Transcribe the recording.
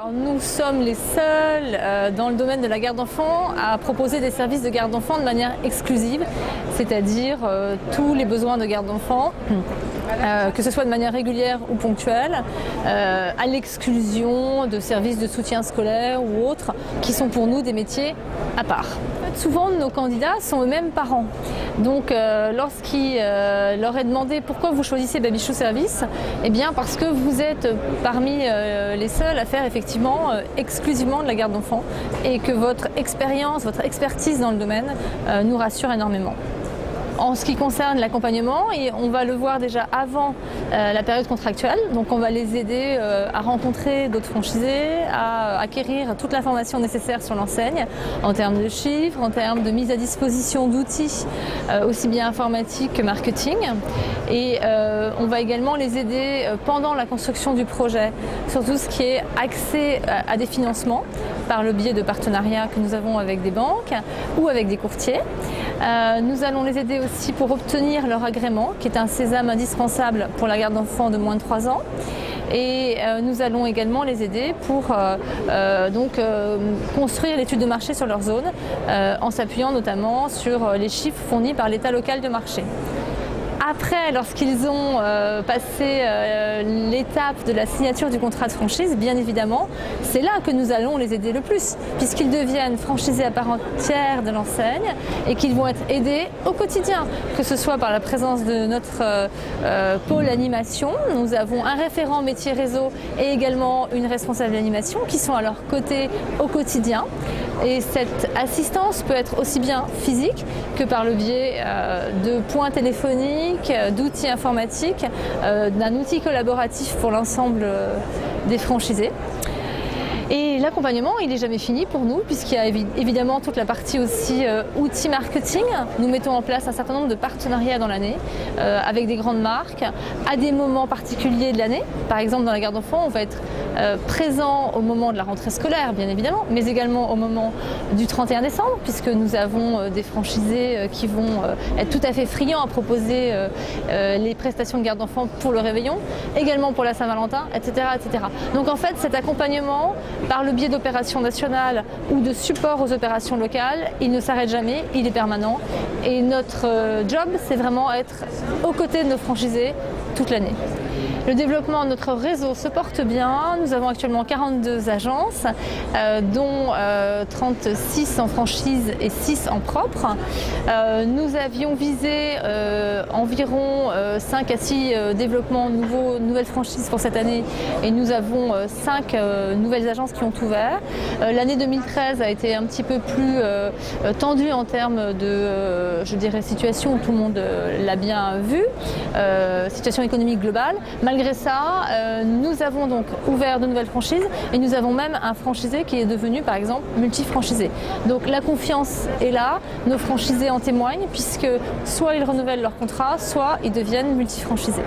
Alors, nous sommes les seuls dans le domaine de la garde d'enfants à proposer des services de garde d'enfants de manière exclusive, c'est-à-dire tous les besoins de garde d'enfants, que ce soit de manière régulière ou ponctuelle, à l'exclusion de services de soutien scolaire ou autres, qui sont pour nous des métiers à part. Souvent, nos candidats sont eux-mêmes parents. Donc, lorsqu'il leur est demandé pourquoi vous choisissez Babychou Service, eh bien parce que vous êtes parmi les seuls à faire effectivement exclusivement de la garde d'enfants et que votre expérience, votre expertise dans le domaine nous rassure énormément. En ce qui concerne l'accompagnement, on va le voir déjà avant la période contractuelle. Donc on va les aider à rencontrer d'autres franchisés, à acquérir toute l'information nécessaire sur l'enseigne, en termes de chiffres, en termes de mise à disposition d'outils, aussi bien informatiques que marketing. Et on va également les aider pendant la construction du projet, sur tout ce qui est accès à des financements, par le biais de partenariats que nous avons avec des banques ou avec des courtiers. Nous allons les aider aussi pour obtenir leur agrément, qui est un sésame indispensable pour la garde d'enfants de moins de 3 ans. Et nous allons également les aider pour construire l'étude de marché sur leur zone, en s'appuyant notamment sur les chiffres fournis par l'État local de marché. Après, lorsqu'ils ont passé l'étape de la signature du contrat de franchise, bien évidemment, c'est là que nous allons les aider le plus, puisqu'ils deviennent franchisés à part entière de l'enseigne et qu'ils vont être aidés au quotidien, que ce soit par la présence de notre pôle animation. Nous avons un référent métier réseau et également une responsable d'animation qui sont à leur côté au quotidien. Et cette assistance peut être aussi bien physique que par le biais de points téléphoniques, d'outils informatiques, d'un outil collaboratif pour l'ensemble des franchisés. Et l'accompagnement, il n'est jamais fini pour nous, puisqu'il y a évidemment toute la partie aussi outils marketing. Nous mettons en place un certain nombre de partenariats dans l'année avec des grandes marques, à des moments particuliers de l'année. Par exemple, dans la garde d'enfants, on va être présent au moment de la rentrée scolaire, bien évidemment, mais également au moment du 31 décembre, puisque nous avons des franchisés qui vont être tout à fait friands à proposer les prestations de garde d'enfants pour le réveillon, également pour la Saint-Valentin, etc., etc. Donc en fait, cet accompagnement, par le biais d'opérations nationales ou de support aux opérations locales, il ne s'arrête jamais, il est permanent. Et notre job, c'est vraiment être aux côtés de nos franchisés toute l'année. Le développement de notre réseau se porte bien. Nous avons actuellement 42 agences, dont 36 en franchise et 6 en propre. Nous avions visé environ 5 à 6 développements nouvelles franchises pour cette année et nous avons 5 nouvelles agences qui ont ouvert. L'année 2013 a été un petit peu plus tendue en termes de, je dirais, situation, tout le monde l'a bien vu, situation économique globale. Malgré ça, nous avons donc ouvert de nouvelles franchises et nous avons même un franchisé qui est devenu par exemple multifranchisé. Donc la confiance est là, nos franchisés en témoignent puisque soit ils renouvellent leur contrat, soit ils deviennent multifranchisés.